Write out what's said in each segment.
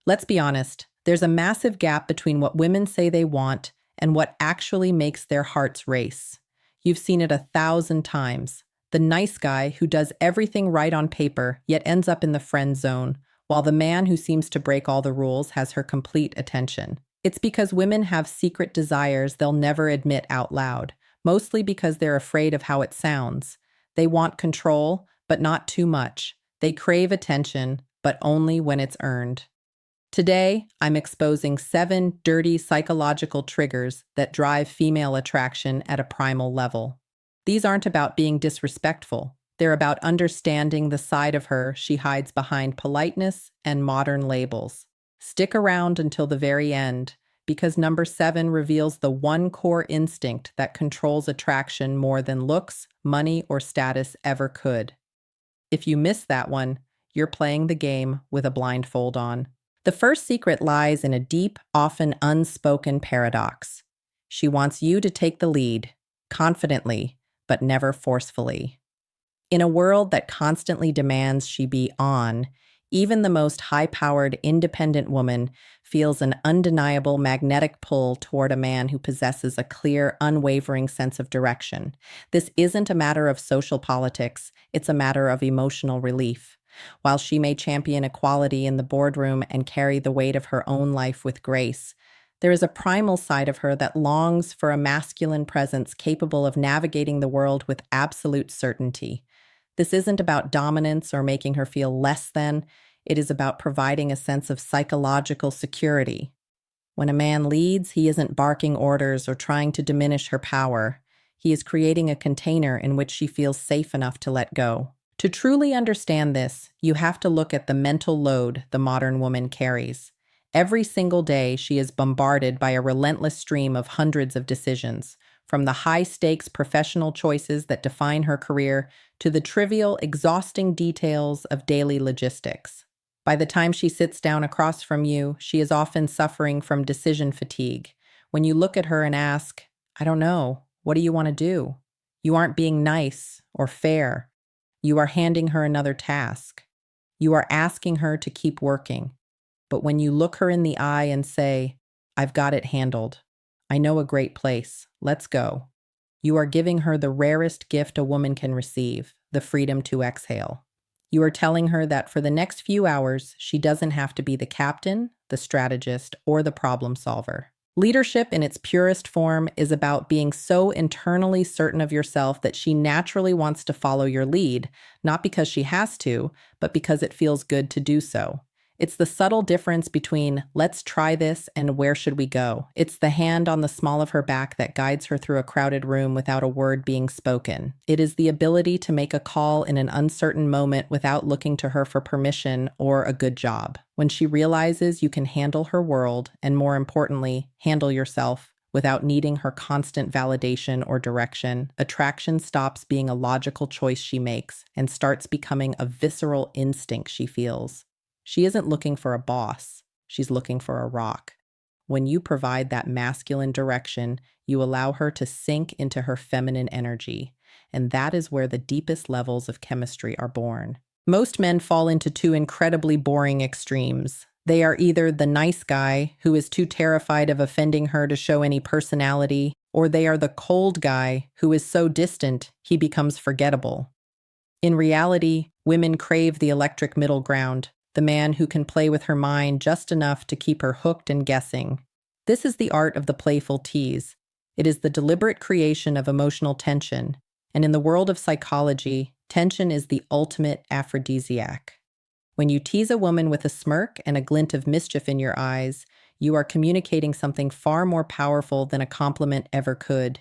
Let's be honest, there's a massive gap between what women say they want and what actually makes their hearts race. You've seen it 1,000 times. The nice guy who does everything right on paper, yet ends up in the friend zone, while the man who seems to break all the rules has her complete attention. It's because women have secret desires they'll never admit out loud, mostly because they're afraid of how it sounds. They want control, but not too much. They crave attention, but only when it's earned. Today, I'm exposing 7 dirty psychological triggers that drive female attraction at a primal level. These aren't about being disrespectful. They're about understanding the side of her she hides behind politeness and modern labels. Stick around until the very end, because number 7 reveals the one core instinct that controls attraction more than looks, money, or status ever could. If you miss that one, you're playing the game with a blindfold on. The first secret lies in a deep, often unspoken paradox. She wants you to take the lead, confidently, but never forcefully. In a world that constantly demands she be on, even the most high-powered, independent woman feels an undeniable magnetic pull toward a man who possesses a clear, unwavering sense of direction. This isn't a matter of social politics, it's a matter of emotional relief. While she may champion equality in the boardroom and carry the weight of her own life with grace, there is a primal side of her that longs for a masculine presence capable of navigating the world with absolute certainty. This isn't about dominance or making her feel less than. It is about providing a sense of psychological security. When a man leads, he isn't barking orders or trying to diminish her power. He is creating a container in which she feels safe enough to let go. To truly understand this, you have to look at the mental load the modern woman carries. Every single day, she is bombarded by a relentless stream of hundreds of decisions, from the high-stakes professional choices that define her career to the trivial, exhausting details of daily logistics. By the time she sits down across from you, she is often suffering from decision fatigue. When you look at her and ask, "I don't know, what do you want to do?" you aren't being nice or fair. You are handing her another task. You are asking her to keep working. But when you look her in the eye and say, "I've got it handled. I know a great place. Let's go," you are giving her the rarest gift a woman can receive, the freedom to exhale. You are telling her that for the next few hours, she doesn't have to be the captain, the strategist, or the problem solver. Leadership in its purest form is about being so internally certain of yourself that she naturally wants to follow your lead, not because she has to, but because it feels good to do so. It's the subtle difference between "let's try this" and "where should we go." It's the hand on the small of her back that guides her through a crowded room without a word being spoken. It is the ability to make a call in an uncertain moment without looking to her for permission or a good job. When she realizes you can handle her world, and more importantly, handle yourself, without needing her constant validation or direction, attraction stops being a logical choice she makes and starts becoming a visceral instinct she feels. She isn't looking for a boss. She's looking for a rock. When you provide that masculine direction, you allow her to sink into her feminine energy, and that is where the deepest levels of chemistry are born. Most men fall into 2 incredibly boring extremes. They are either the nice guy who is too terrified of offending her to show any personality, or they are the cold guy who is so distant he becomes forgettable. In reality, women crave the electric middle ground, the man who can play with her mind just enough to keep her hooked and guessing. This is the art of the playful tease. It is the deliberate creation of emotional tension, and in the world of psychology, tension is the ultimate aphrodisiac. When you tease a woman with a smirk and a glint of mischief in your eyes, you are communicating something far more powerful than a compliment ever could.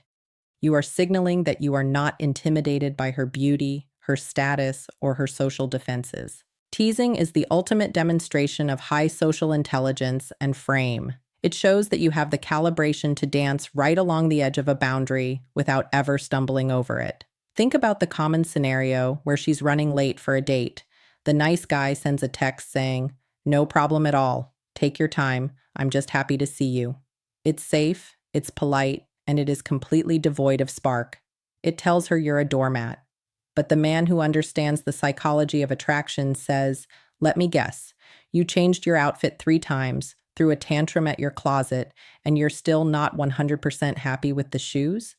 You are signaling that you are not intimidated by her beauty, her status, or her social defenses. Teasing is the ultimate demonstration of high social intelligence and frame. It shows that you have the calibration to dance right along the edge of a boundary without ever stumbling over it. Think about the common scenario where she's running late for a date. The nice guy sends a text saying, "No problem at all. Take your time. I'm just happy to see you." It's safe, it's polite, and it is completely devoid of spark. It tells her you're a doormat. But the man who understands the psychology of attraction says, "Let me guess. You changed your outfit 3 times, threw a tantrum at your closet, and you're still not 100% happy with the shoes?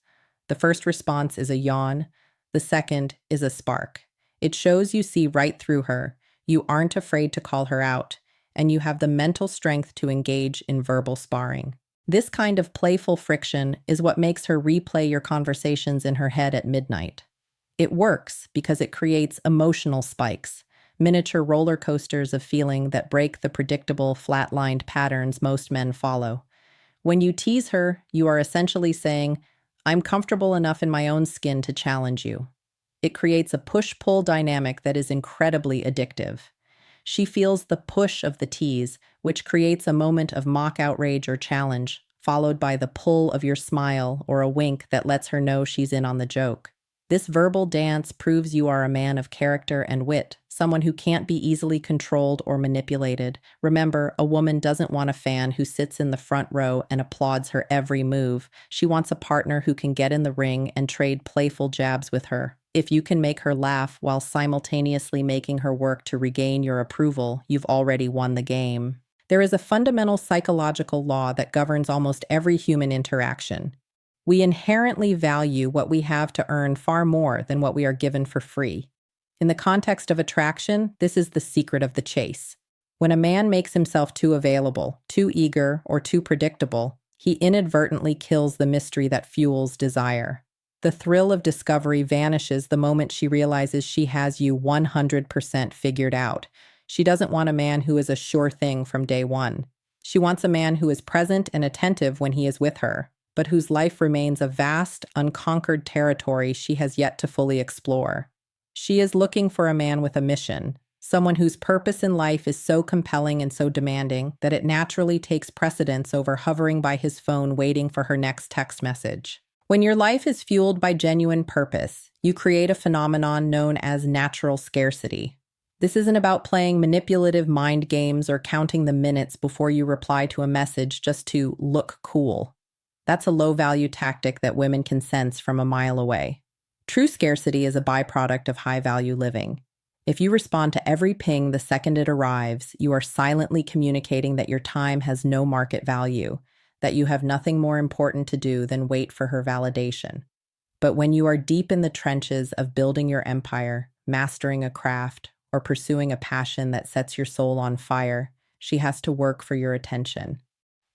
The first response is a yawn. The second is a spark. It shows you see right through her. You aren't afraid to call her out, and you have the mental strength to engage in verbal sparring. This kind of playful friction is what makes her replay your conversations in her head at midnight. It works because it creates emotional spikes, miniature roller coasters of feeling that break the predictable, flat-lined patterns most men follow. When you tease her, you are essentially saying, "I'm comfortable enough in my own skin to challenge you." It creates a push-pull dynamic that is incredibly addictive. She feels the push of the tease, which creates a moment of mock outrage or challenge, followed by the pull of your smile or a wink that lets her know she's in on the joke. This verbal dance proves you are a man of character and wit, someone who can't be easily controlled or manipulated. Remember, a woman doesn't want a fan who sits in the front row and applauds her every move. She wants a partner who can get in the ring and trade playful jabs with her. If you can make her laugh while simultaneously making her work to regain your approval, you've already won the game. There is a fundamental psychological law that governs almost every human interaction. We inherently value what we have to earn far more than what we are given for free. In the context of attraction, this is the secret of the chase. When a man makes himself too available, too eager, or too predictable, he inadvertently kills the mystery that fuels desire. The thrill of discovery vanishes the moment she realizes she has you 100% figured out. She doesn't want a man who is a sure thing from day one. She wants a man who is present and attentive when he is with her, but whose life remains a vast, unconquered territory she has yet to fully explore. She is looking for a man with a mission, someone whose purpose in life is so compelling and so demanding that it naturally takes precedence over hovering by his phone waiting for her next text message. When your life is fueled by genuine purpose, you create a phenomenon known as natural scarcity. This isn't about playing manipulative mind games or counting the minutes before you reply to a message just to look cool. That's a low-value tactic that women can sense from a mile away. True scarcity is a byproduct of high-value living. If you respond to every ping the second it arrives, you are silently communicating that your time has no market value, that you have nothing more important to do than wait for her validation. But when you are deep in the trenches of building your empire, mastering a craft, or pursuing a passion that sets your soul on fire, she has to work for your attention.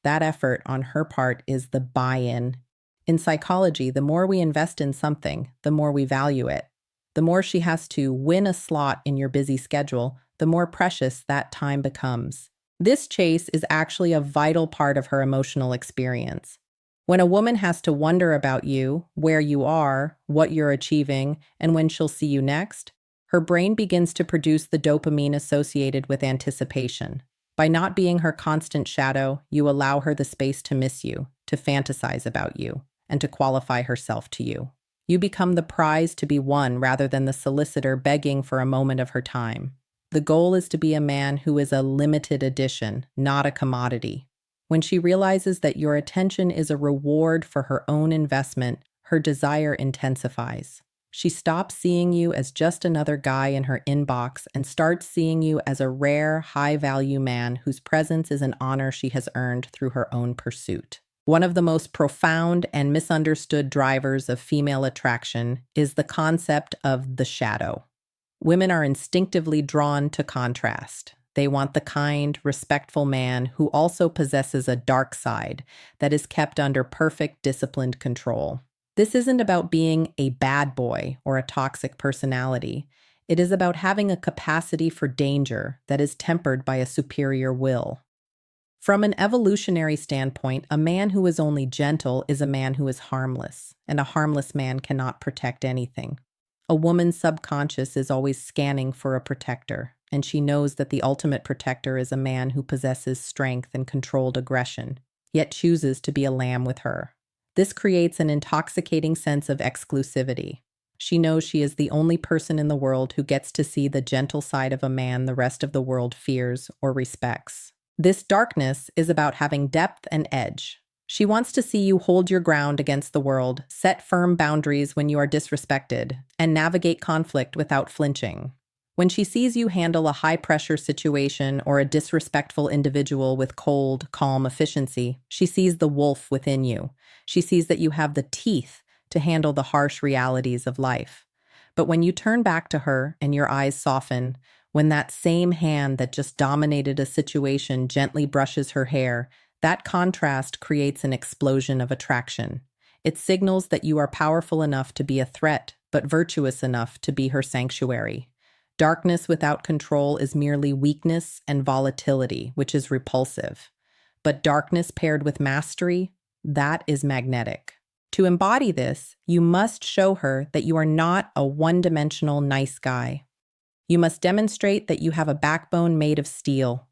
That effort on her part is the buy-in. In psychology, the more we invest in something, the more we value it. The more she has to win a slot in your busy schedule, the more precious that time becomes. This chase is actually a vital part of her emotional experience. When a woman has to wonder about you, where you are, what you're achieving, and when she'll see you next, her brain begins to produce the dopamine associated with anticipation. By not being her constant shadow, you allow her the space to miss you, to fantasize about you, and to qualify herself to you. You become the prize to be won rather than the solicitor begging for a moment of her time. The goal is to be a man who is a limited edition, not a commodity. When she realizes that your attention is a reward for her own investment, her desire intensifies. She stops seeing you as just another guy in her inbox and starts seeing you as a rare, high-value man whose presence is an honor she has earned through her own pursuit. One of the most profound and misunderstood drivers of female attraction is the concept of the shadow. Women are instinctively drawn to contrast. They want the kind, respectful man who also possesses a dark side that is kept under perfect, disciplined control. This isn't about being a bad boy or a toxic personality. It is about having a capacity for danger that is tempered by a superior will. From an evolutionary standpoint, a man who is only gentle is a man who is harmless, and a harmless man cannot protect anything. A woman's subconscious is always scanning for a protector, and she knows that the ultimate protector is a man who possesses strength and controlled aggression, yet chooses to be a lamb with her. This creates an intoxicating sense of exclusivity. She knows she is the only person in the world who gets to see the gentle side of a man the rest of the world fears or respects. This darkness is about having depth and edge. She wants to see you hold your ground against the world, set firm boundaries when you are disrespected, and navigate conflict without flinching. When she sees you handle a high-pressure situation or a disrespectful individual with cold, calm efficiency, she sees the wolf within you. She sees that you have the teeth to handle the harsh realities of life. But when you turn back to her and your eyes soften, when that same hand that just dominated a situation gently brushes her hair, that contrast creates an explosion of attraction. It signals that you are powerful enough to be a threat, but virtuous enough to be her sanctuary. Darkness without control is merely weakness and volatility, which is repulsive. But darkness paired with mastery, that is magnetic. To embody this, you must show her that you are not a one-dimensional nice guy. You must demonstrate that you have a backbone made of steel.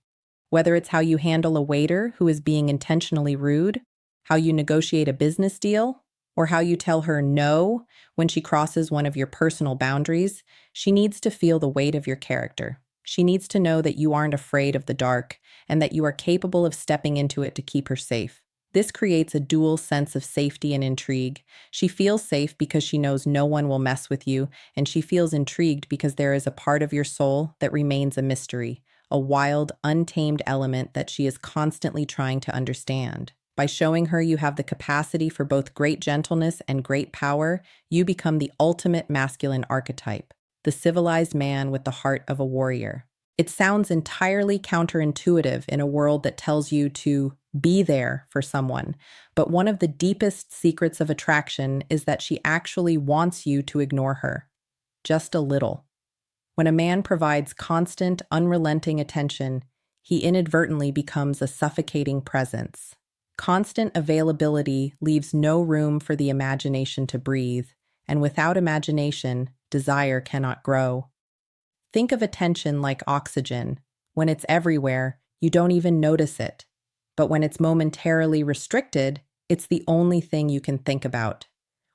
Whether it's how you handle a waiter who is being intentionally rude, how you negotiate a business deal, or how you tell her no when she crosses one of your personal boundaries, she needs to feel the weight of your character. She needs to know that you aren't afraid of the dark and that you are capable of stepping into it to keep her safe. This creates a dual sense of safety and intrigue. She feels safe because she knows no one will mess with you, and she feels intrigued because there is a part of your soul that remains a mystery, a wild, untamed element that she is constantly trying to understand. By showing her you have the capacity for both great gentleness and great power, you become the ultimate masculine archetype, the civilized man with the heart of a warrior. It sounds entirely counterintuitive in a world that tells you to be there for someone, but one of the deepest secrets of attraction is that she actually wants you to ignore her, just a little. When a man provides constant, unrelenting attention, he inadvertently becomes a suffocating presence. Constant availability leaves no room for the imagination to breathe, and without imagination, desire cannot grow. Think of attention like oxygen. When it's everywhere, you don't even notice it. But when it's momentarily restricted, it's the only thing you can think about.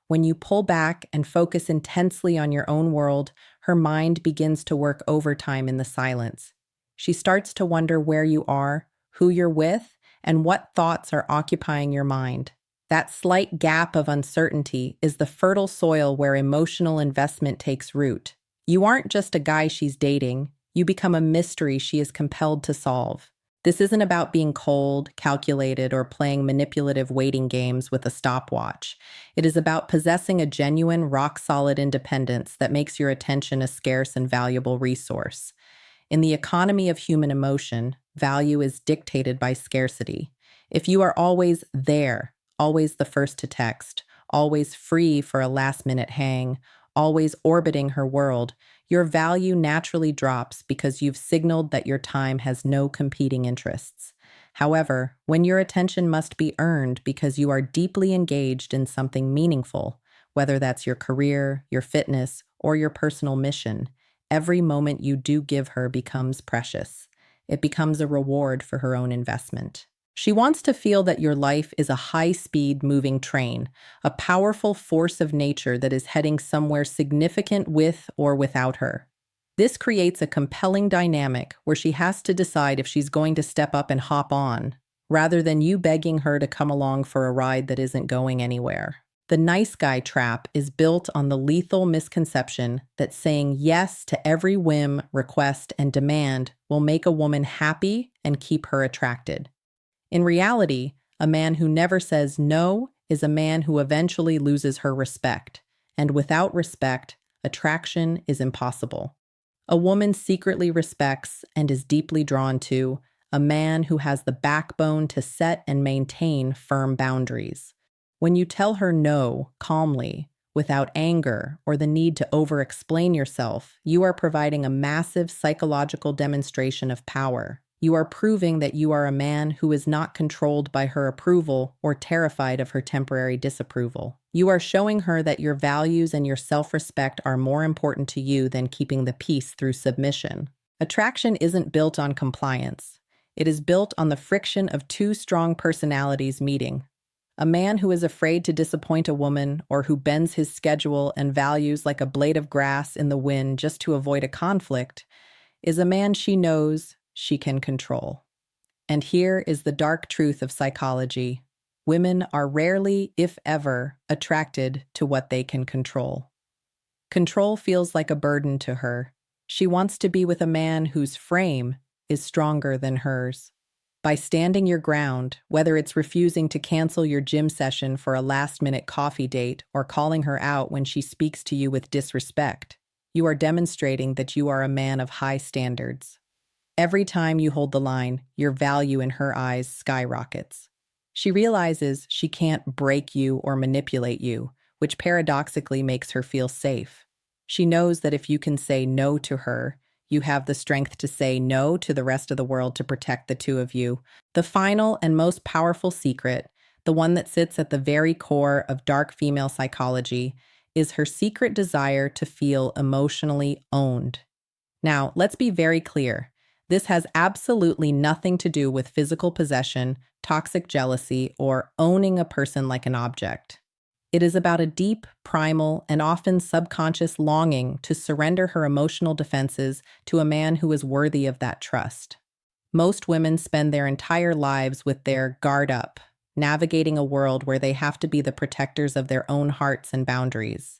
When you pull back and focus intensely on your own world, her mind begins to work overtime in the silence. She starts to wonder where you are, who you're with, and what thoughts are occupying your mind. That slight gap of uncertainty is the fertile soil where emotional investment takes root. You aren't just a guy she's dating, you become a mystery she is compelled to solve. This isn't about being cold, calculated, or playing manipulative waiting games with a stopwatch. It is about possessing a genuine, rock-solid independence that makes your attention a scarce and valuable resource. In the economy of human emotion, value is dictated by scarcity. If you are always there, always the first to text, always free for a last-minute hang, always orbiting her world, your value naturally drops because you've signaled that your time has no competing interests. However, when your attention must be earned because you are deeply engaged in something meaningful, whether that's your career, your fitness, or your personal mission, every moment you do give her becomes precious. It becomes a reward for her own investment. She wants to feel that your life is a high-speed moving train, a powerful force of nature that is heading somewhere significant with or without her. This creates a compelling dynamic where she has to decide if she's going to step up and hop on, rather than you begging her to come along for a ride that isn't going anywhere. The nice guy trap is built on the lethal misconception that saying yes to every whim, request, and demand will make a woman happy and keep her attracted. In reality, a man who never says no is a man who eventually loses her respect, and without respect, attraction is impossible. A woman secretly respects and is deeply drawn to a man who has the backbone to set and maintain firm boundaries. When you tell her no calmly, without anger or the need to over-explain yourself, you are providing a massive psychological demonstration of power. You are proving that you are a man who is not controlled by her approval or terrified of her temporary disapproval. You are showing her that your values and your self-respect are more important to you than keeping the peace through submission. Attraction isn't built on compliance. It is built on the friction of two strong personalities meeting. A man who is afraid to disappoint a woman or who bends his schedule and values like a blade of grass in the wind just to avoid a conflict is a man she knows she can control. And here is the dark truth of psychology. Women are rarely, if ever, attracted to what they can control. Control feels like a burden to her. She wants to be with a man whose frame is stronger than hers. By standing your ground, whether it's refusing to cancel your gym session for a last-minute coffee date or calling her out when she speaks to you with disrespect, you are demonstrating that you are a man of high standards. Every time you hold the line, your value in her eyes skyrockets. She realizes she can't break you or manipulate you, which paradoxically makes her feel safe. She knows that if you can say no to her, you have the strength to say no to the rest of the world to protect the two of you. The final and most powerful secret, the one that sits at the very core of dark female psychology, is her secret desire to feel emotionally owned. Now, let's be very clear. This has absolutely nothing to do with physical possession, toxic jealousy, or owning a person like an object. It is about a deep, primal, and often subconscious longing to surrender her emotional defenses to a man who is worthy of that trust. Most women spend their entire lives with their guard up, navigating a world where they have to be the protectors of their own hearts and boundaries.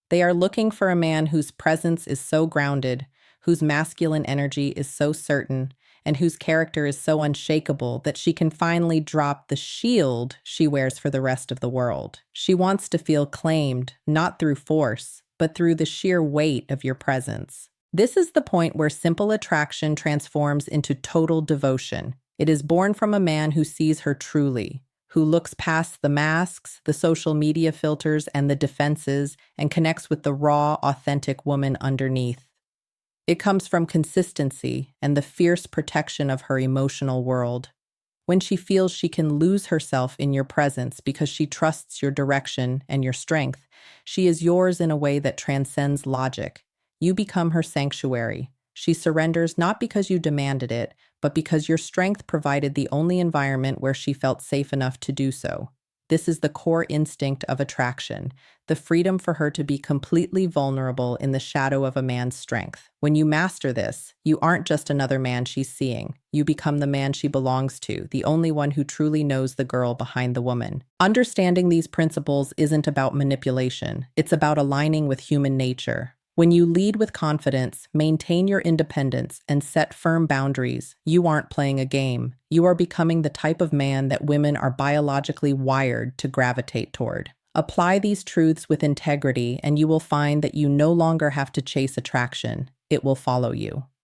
They are looking for a man whose presence is so grounded, whose masculine energy is so certain, and whose character is so unshakable that she can finally drop the shield she wears for the rest of the world. She wants to feel claimed, not through force, but through the sheer weight of your presence. This is the point where simple attraction transforms into total devotion. It is born from a man who sees her truly, who looks past the masks, the social media filters, and the defenses, and connects with the raw, authentic woman underneath. It comes from consistency and the fierce protection of her emotional world. When she feels she can lose herself in your presence because she trusts your direction and your strength, she is yours in a way that transcends logic. You become her sanctuary. She surrenders not because you demanded it, but because your strength provided the only environment where she felt safe enough to do so. This is the core instinct of attraction, the freedom for her to be completely vulnerable in the shadow of a man's strength. When you master this, you aren't just another man she's seeing. You become the man she belongs to, the only one who truly knows the girl behind the woman. Understanding these principles isn't about manipulation. It's about aligning with human nature. When you lead with confidence, maintain your independence, and set firm boundaries, you aren't playing a game. You are becoming the type of man that women are biologically wired to gravitate toward. Apply these truths with integrity, and you will find that you no longer have to chase attraction. It will follow you.